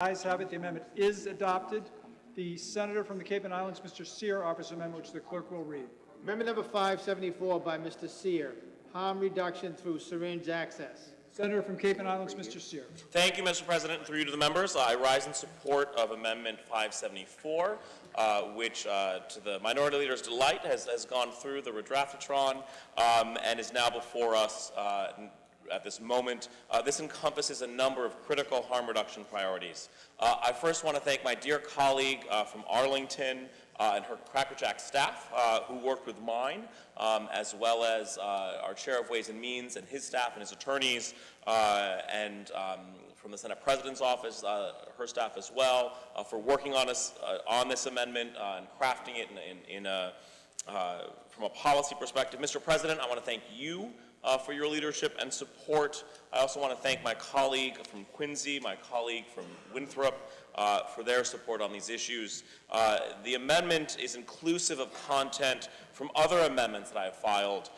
Ayes have it. The amendment is adopted. The senator from the Cape and Islands, Mr. Cyr, offers an amendment which the clerk will read. Amendment number 574 by Mr. Cyr, harm reduction through syringe access. Senator from Cape and Islands, Mr. Cyr. Thank you, Mr. President. Through you to the members, I rise in support of Amendment 574, which, to the Minority Leader's delight, has gone through the redraftatron and is now before us at this moment. This encompasses a number of critical harm reduction priorities. I first want to thank my dear colleague from Arlington and her Cracker Jack staff who worked with mine, as well as our Chair of Ways and Means and his staff and his attorneys, and from the Senate President's office, her staff as well, for working on this amendment and crafting it from a policy perspective. Mr. President, I want to thank you for your leadership and support. I also want to thank my colleague from Quincy, my colleague from Winthrop, for their support on these issues. The amendment is inclusive of content from other amendments that I have filed,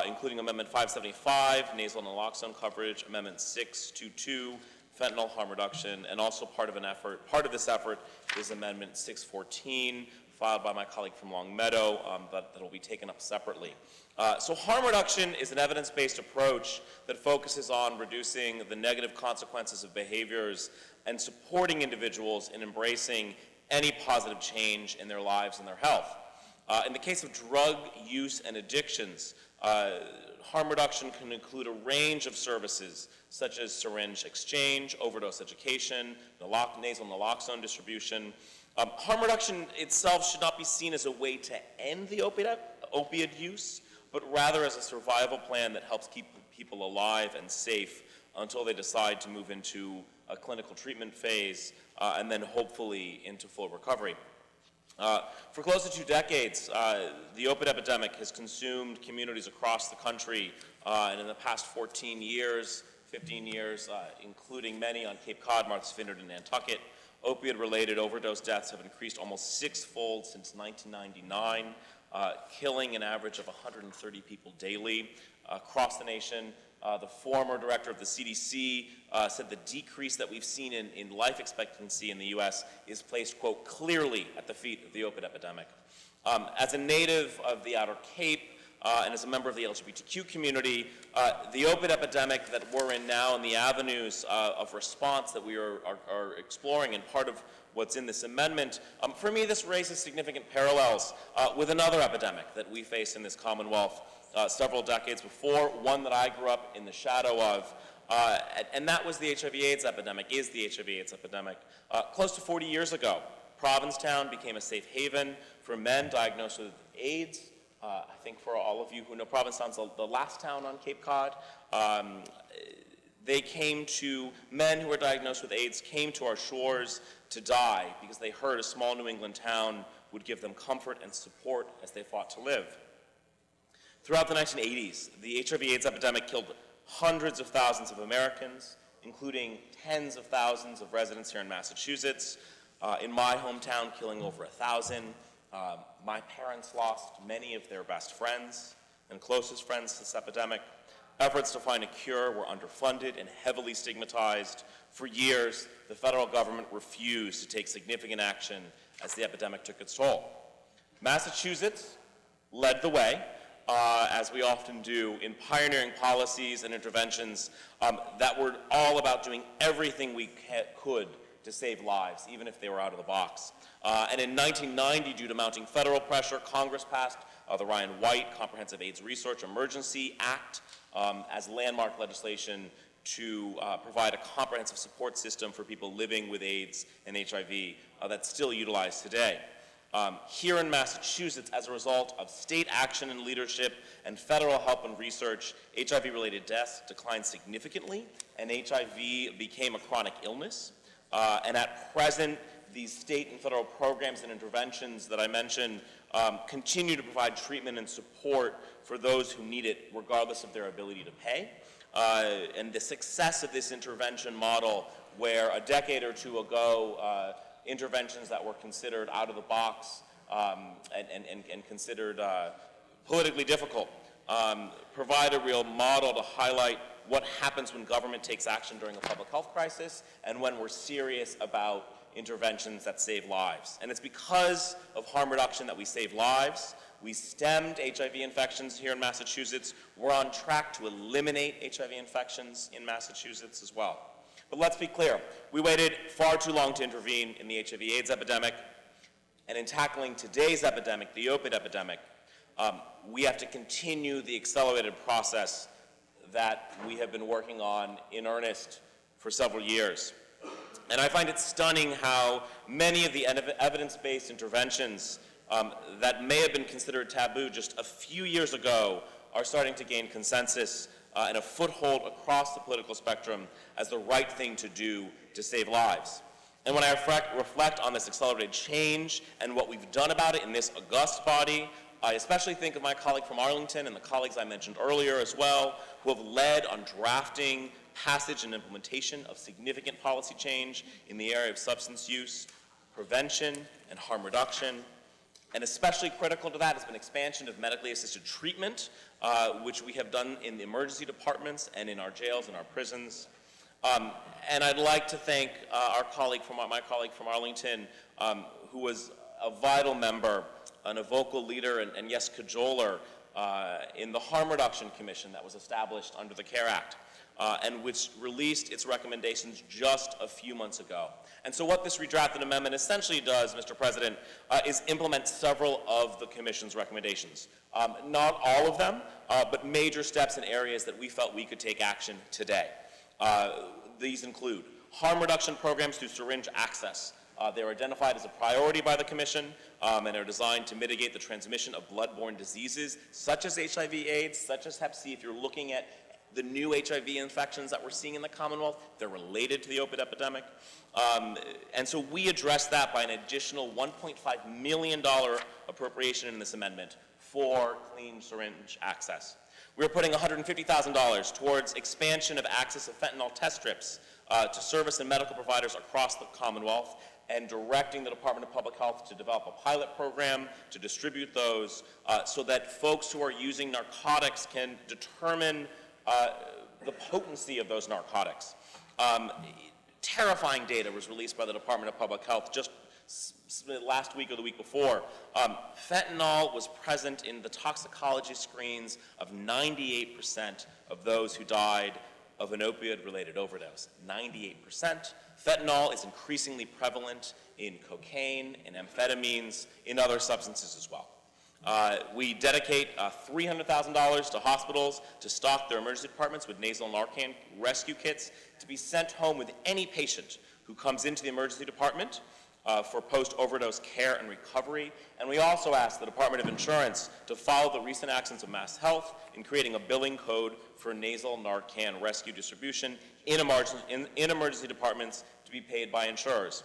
including Amendment 575, nasal naloxone coverage, Amendment 622, fentanyl harm reduction, and also part of this effort is Amendment 614, filed by my colleague from Longmeadow, that will be taken up separately. So harm reduction is an evidence-based approach that focuses on reducing the negative consequences of behaviors and supporting individuals in embracing any positive change in their lives and their health. In the case of drug use and addictions, harm reduction can include a range of services such as syringe exchange, overdose education, nasal naloxone distribution. Harm reduction itself should not be seen as a way to end the opioid use, but rather as a survival plan that helps keep people alive and safe until they decide to move into a clinical treatment phase and then hopefully into full recovery. For close to 2 decades, the opioid epidemic has consumed communities across the country, and in the past 15 years, including many on Cape Cod, Martha's Vineyard, and Nantucket, opioid-related overdose deaths have increased almost 6-fold since 1999, killing an average of 130 people daily across the nation. The former director of the CDC said the decrease that we've seen in life expectancy in the U.S. is placed, quote, clearly at the feet of the opioid epidemic. As a native of the Outer Cape and as a member of the LGBTQ community, the opioid epidemic that we're in now and the avenues of response that we are exploring and part of what's in this amendment, for me this raises significant parallels with another epidemic that we face in this Commonwealth several decades before, one that I grew up in the shadow of, and that was the HIV/AIDS epidemic, is the HIV/AIDS epidemic. Close to 40 years ago, Provincetown became a safe haven for men diagnosed with AIDS. I think for all of you who know, Provincetown's the last town on Cape Cod. Men who were diagnosed with AIDS came to our shores to die because they heard a small New England town would give them comfort and support as they fought to live. Throughout the 1980s, the HIV/AIDS epidemic killed hundreds of thousands of Americans, including tens of thousands of residents here in Massachusetts. In my hometown, killing over 1,000. My parents lost many of their best friends and closest friends to this epidemic. Efforts to find a cure were underfunded and heavily stigmatized. For years, the federal government refused to take significant action as the epidemic took its toll. Massachusetts led the way, as we often do, in pioneering policies and interventions that were all about doing everything we could to save lives, even if they were out of the box. And in 1990, due to mounting federal pressure, Congress passed the Ryan White Comprehensive AIDS Research Emergency Act as landmark legislation to provide a comprehensive support system for people living with AIDS and HIV that's still utilized today. Here in Massachusetts, as a result of state action and leadership and federal help and research, HIV-related deaths declined significantly, and HIV became a chronic illness. And at present, these state and federal programs and interventions that I mentioned continue to provide treatment and support for those who need it, regardless of their ability to pay. And the success of this intervention model, where a decade or two ago, interventions that were considered out of the box and considered politically difficult, provide a real model to highlight what happens when government takes action during a public health crisis and when we're serious about interventions that save lives. And it's because of harm reduction that we save lives. We stemmed HIV infections here in Massachusetts. We're on track to eliminate HIV infections in Massachusetts as well. But let's be clear, we waited far too long to intervene in the HIV/AIDS epidemic, and in tackling today's epidemic, the opioid epidemic, we have to continue the accelerated process that we have been working on in earnest for several years. And I find it stunning how many of the evidence-based interventions that may have been considered taboo just a few years ago are starting to gain consensus and a foothold across the political spectrum as the right thing to do to save lives. And when I reflect on this accelerated change and what we've done about it in this august body, I especially think of my colleague from Arlington and the colleagues I mentioned earlier as well, who have led on drafting passage and implementation of significant policy change in the area of substance use, prevention, and harm reduction. And especially critical to that has been expansion of medically assisted treatment, which we have done in the emergency departments and in our jails and our prisons. And I'd like to thank my colleague from Arlington, who was a vital member and a vocal leader and yes, cajoler in the Harm Reduction Commission that was established under the CARE Act, and which released its recommendations just a few months ago. And so what this redrafted amendment essentially does, Mr. President, is implement several of the Commission's recommendations. Not all of them, but major steps in areas that we felt we could take action today. These include harm reduction programs through syringe access. They're identified as a priority by the Commission and are designed to mitigate the transmission of blood-borne diseases such as HIV/AIDS, such as Hep C. If you're looking at the new HIV infections that we're seeing in the Commonwealth, they're related to the opioid epidemic. And so we address that by an additional $1.5 million appropriation in this amendment for clean syringe access. We're putting $150,000 towards expansion of access of fentanyl test strips to service and medical providers across the Commonwealth, and directing the Department of Public Health to develop a pilot program to distribute those so that folks who are using narcotics can determine the potency of those narcotics. Terrifying data was released by the Department of Public Health just last week or the week before. Fentanyl was present in the toxicology screens of 98% of those who died of an opioid-related overdose. 98%. Fentanyl is increasingly prevalent in cocaine, in amphetamines, in other substances as well. We dedicate $300,000 to hospitals to stock their emergency departments with nasal Narcan rescue kits to be sent home with any patient who comes into the emergency department for post-overdose care and recovery. And we also ask the Department of Insurance to follow the recent actions of Mass Health in creating a billing code for nasal Narcan rescue distribution in emergency departments to be paid by insurers.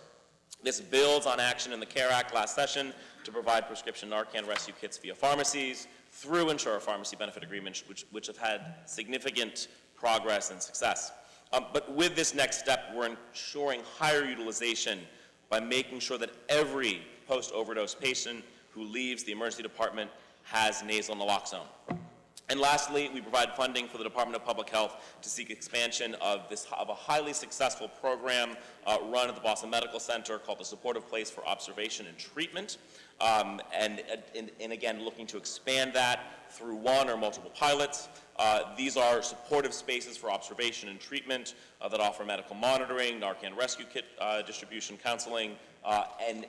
This builds on action in the CARE Act last session to provide prescription Narcan rescue kits via pharmacies through insurer pharmacy benefit agreements, which have had significant progress and success. But with this next step, we're ensuring higher utilization by making sure that every post-overdose patient who leaves the emergency department has nasal naloxone. And lastly, we provide funding for the Department of Public Health to seek expansion of a highly successful program run at the Boston Medical Center called the Supportive Place for Observation and Treatment, and again, looking to expand that through one or multiple pilots. These are supportive spaces for observation and treatment that offer medical monitoring, Narcan rescue kit distribution, counseling, and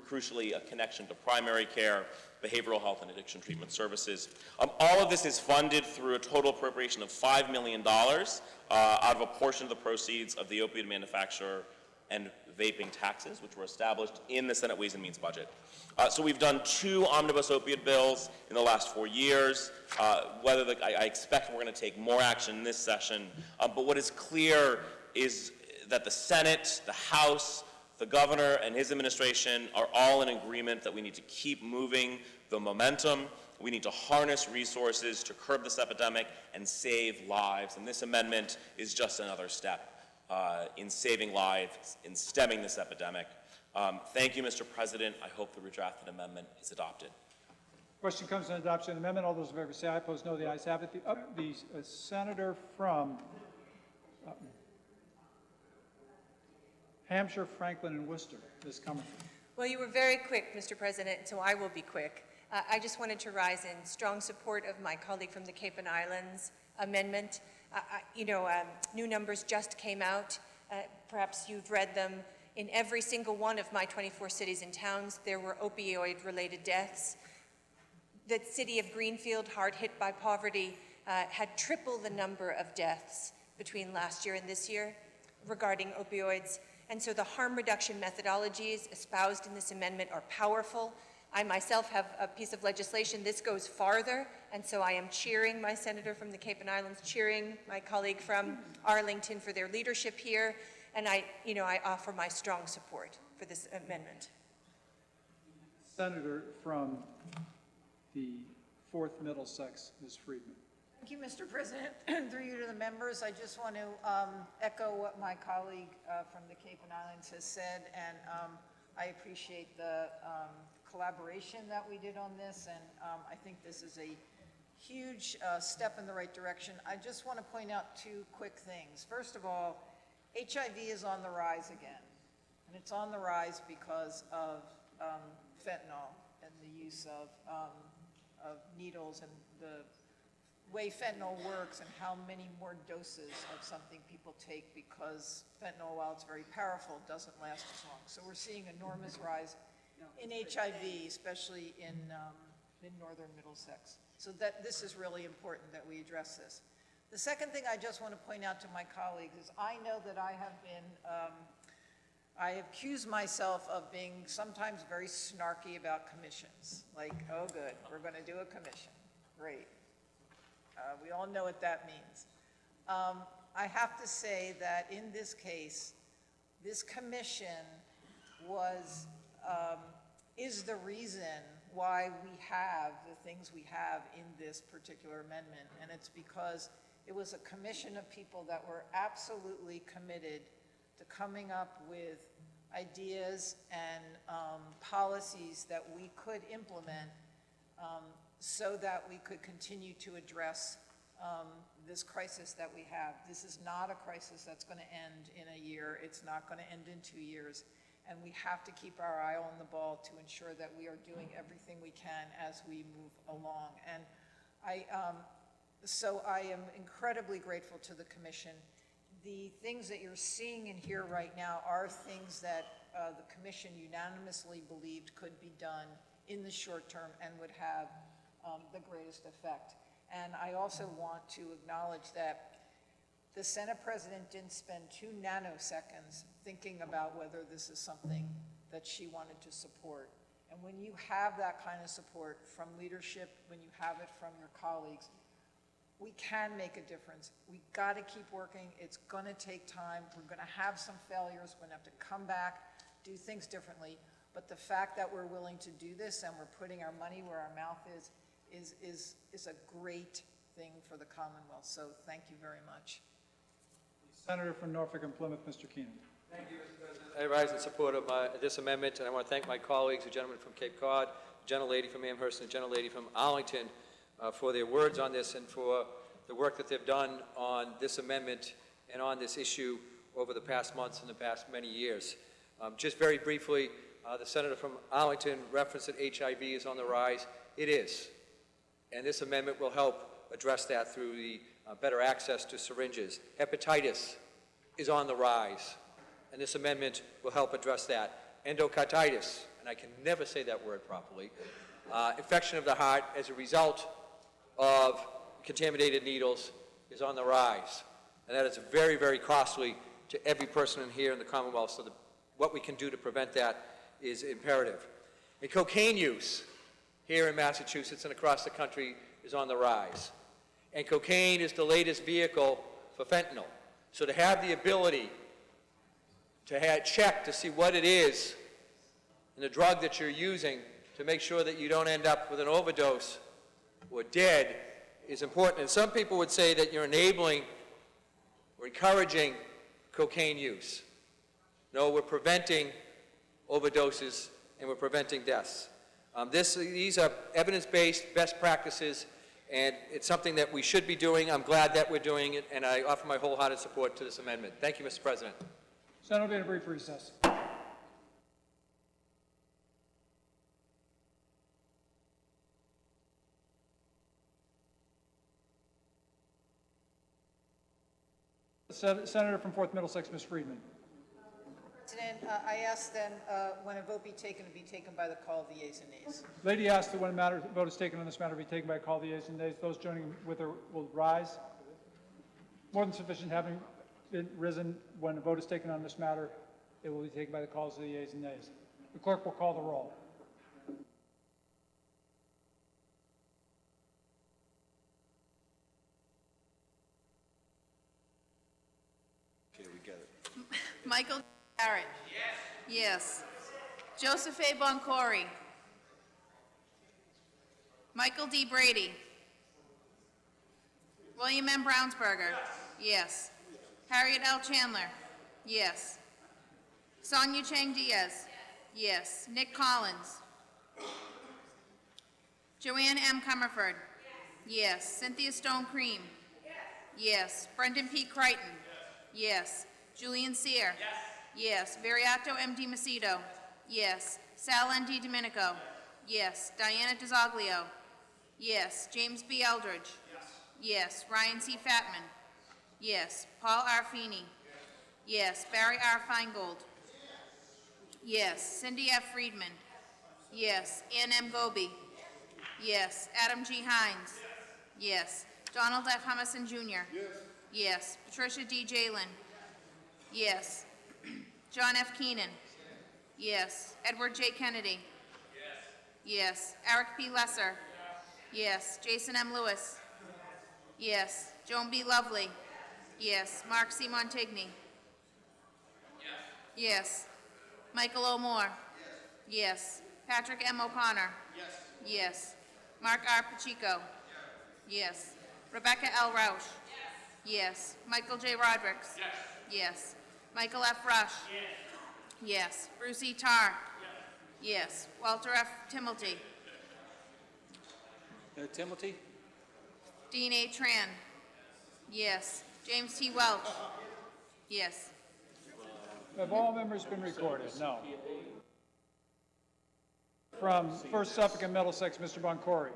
crucially, a connection to primary care, behavioral health, and addiction treatment services. All of this is funded through a total appropriation of $5 million out of a portion of the proceeds of the opioid manufacturer and vaping taxes, which were established in the Senate Ways and Means budget. So we've done 2 omnibus opioid bills in the last 4 years. I expect we're going to take more action in this session. But what is clear is that the Senate, the House, the governor and his administration are all in agreement that we need to keep moving the momentum. We need to harness resources to curb this epidemic and save lives. And this amendment is just another step in saving lives, in stemming this epidemic. Thank you, Mr. President. I hope the redrafted amendment is adopted. Question comes on adoption of the amendment. All those in favor say aye. Opposed, no. The ayes have it. The senator from Hampshire, Franklin, and Worcester, Ms. Comerford. Well, you were very quick, Mr. President, so I will be quick. I just wanted to rise in strong support of my colleague from the Cape and Islands amendment. New numbers just came out. Perhaps you've read them. In every single one of my 24 cities and towns, there were opioid-related deaths. The city of Greenfield, hard hit by poverty, had triple the number of deaths between last year and this year regarding opioids. And so the harm reduction methodologies espoused in this amendment are powerful. I myself have a piece of legislation. This goes farther, and so I am cheering my senator from the Cape and Islands, cheering my colleague from Arlington for their leadership here, and I offer my strong support for this amendment. Senator from the 4th Middlesex, Ms. Friedman. Thank you, Mr. President. Through you to the members, I just want to echo what my colleague from the Cape and Islands has said, and I appreciate the collaboration that we did on this, and I think this is a huge step in the right direction. I just want to point out two quick things. First of all, HIV is on the rise again, and it's on the rise because of fentanyl and the use of needles and the way fentanyl works and how many more doses of something people take, because fentanyl, while it's very powerful, doesn't last as long. So we're seeing enormous rise in HIV, especially in northern Middlesex. So that this is really important that we address this. The second thing I just want to point out to my colleagues is I know that I have been, I accuse myself of being sometimes very snarky about commissions. Like, oh good, we're going to do a commission. Great. We all know what that means. I have to say that in this case, this commission is the reason why we have the things we have in this particular amendment, and it's because it was a commission of people that were absolutely committed to coming up with ideas and policies that we could implement so that we could continue to address this crisis that we have. This is not a crisis that's going to end in a year. It's not going to end in 2 years. And we have to keep our eye on the ball to ensure that we are doing everything we can as we move along. And so I am incredibly grateful to the Commission. The things that you're seeing and hear right now are things that the Commission unanimously believed could be done in the short term and would have the greatest effect. And I also want to acknowledge that the Senate President didn't spend 2 nanoseconds thinking about whether this is something that she wanted to support. And when you have that kind of support from leadership, when you have it from your colleagues, we can make a difference. We got to keep working. It's going to take time. We're going to have some failures. We're going to have to come back, do things differently. But the fact that we're willing to do this and we're putting our money where our mouth is a great thing for the Commonwealth. So thank you very much. Senator from Norfolk and Plymouth, Mr. Keenan. Thank you, Mr. President. I rise in support of this amendment, and I want to thank my colleagues, the gentleman from Cape Cod, the gentlelady from Amherst, and the gentlelady from Arlington for their words on this and for the work that they've done on this amendment and on this issue over the past months and the past many years. Just very briefly, the senator from Arlington referenced that HIV is on the rise. It is, and this amendment will help address that through the better access to syringes. Hepatitis is on the rise, and this amendment will help address that. Endocarditis, and I can never say that word properly, infection of the heart as a result of contaminated needles is on the rise, and that is very, very costly to every person in here in the Commonwealth, so what we can do to prevent that is imperative. And cocaine use here in Massachusetts and across the country is on the rise. And cocaine is the latest vehicle for fentanyl. So to have the ability to check to see what it is in the drug that you're using to make sure that you don't end up with an overdose or dead is important. And some people would say that you're enabling or encouraging cocaine use. No, we're preventing overdoses and we're preventing deaths. These are evidence-based best practices, and it's something that we should be doing. I'm glad that we're doing it, and I offer my wholehearted support to this amendment. Thank you, Mr. President. Senate will be in a brief recess. Senator from 4th Middlesex, Ms. Friedman. President, I ask then, when a vote be taken, to be taken by the call of the yeas and nays. Lady asked that when a vote is taken on this matter be taken by a call of the yeas and nays. Those joining with her will rise. More than sufficient having been risen. When a vote is taken on this matter, it will be taken by the calls of the yeas and nays. The clerk will call the roll. Michael Barrett. Yes. Joseph A. Boncory. Michael D. Brady. William M. Brownsberger. Yes. Harriet L. Chandler. Yes. Sonia Chang Diaz. Yes. Nick Collins. Joanne M. Comerford. Yes. Cynthia Stone Cream. Yes. Brendan P. Crichton. Yes. Julian Cyr. Yes. Viriato M. Di Macedo. Yes. Sal N. D. Domenico. Yes. Diana DiZoglio. Yes. James B. Eldridge. Yes. Ryan C. Fatman. Yes. Paul R. Feeney. Yes. Barry R. Feingold. Yes. Cindy F. Friedman. Yes. Ann M. Goby. Yes. Adam G. Hines. Yes. Donald F. Humison Jr. Yes. Patricia D. Jalen. Yes. John F. Keenan. Yes. Edward J. Kennedy. Yes. Eric P. Lesser. Yes. Jason M. Lewis. Yes. Joan B. Lovely. Yes. Mark C. Montigny. Yes. Michael O. Moore. Yes. Patrick M. O'Connor. Yes. Mark R. Pacheco. Yes. Rebecca L. Roush. Yes. Michael J. Rodricks. Yes. Michael F. Rush. Yes. Bruce E. Tarr. Yes. Walter F. Timilty. Timothy? Dean A. Tran. Yes. James T. Welch. Yes. Have all members been recorded? No. From 1st Suffolk and Middlesex, Mr. Boncory.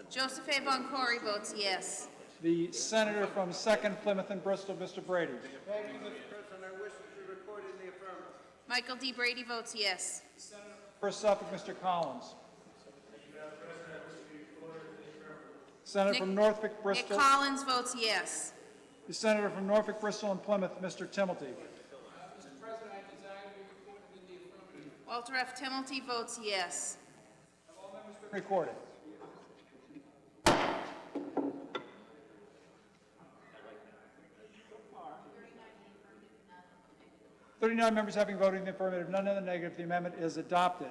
Joseph A. Boncory votes yes. The senator from 2nd Plymouth and Bristol, Mr. Brady. Thank you, Mr. President. I wish to be recorded in the affirmative. Michael D. Brady votes yes. 1st Suffolk, Mr. Collins. Senator from Norfolk, Nick Bristol. Collins votes yes. The senator from Norfolk, Bristol, and Plymouth, Mr. Timilty. Walter F. Timilty votes yes. Recorded. 39 members having voted in the affirmative, none in the negative. The amendment is adopted.